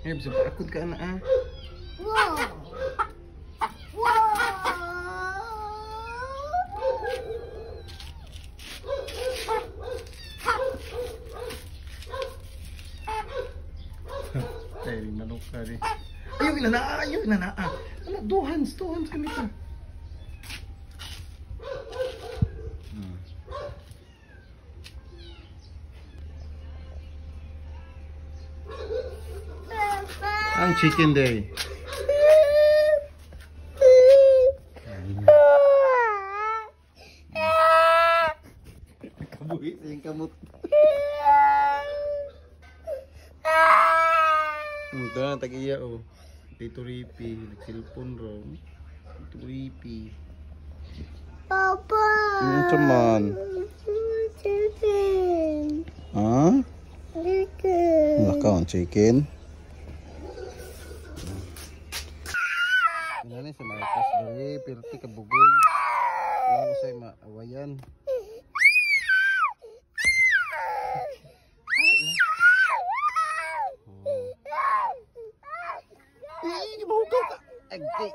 Eh, bisa takut ke anak ah. Wow. Wow. Eh, manok ka rin. Ayaw, inanaa, ayaw, inanaa. Ano, two hands kami ito. Ang chicken day. Kabuhi sa yung kamot. Ito na, tag-iya o. Dito ripi, nagsilpon ro. Dito ripi. Papa. Ano saman? Chicken. Ha? Chicken. Nakaon chicken? Ano sa mga kas dari, pirti kabugoy. Ano ko sa'yo maawayan. Ay, mahugaw ka! Agay!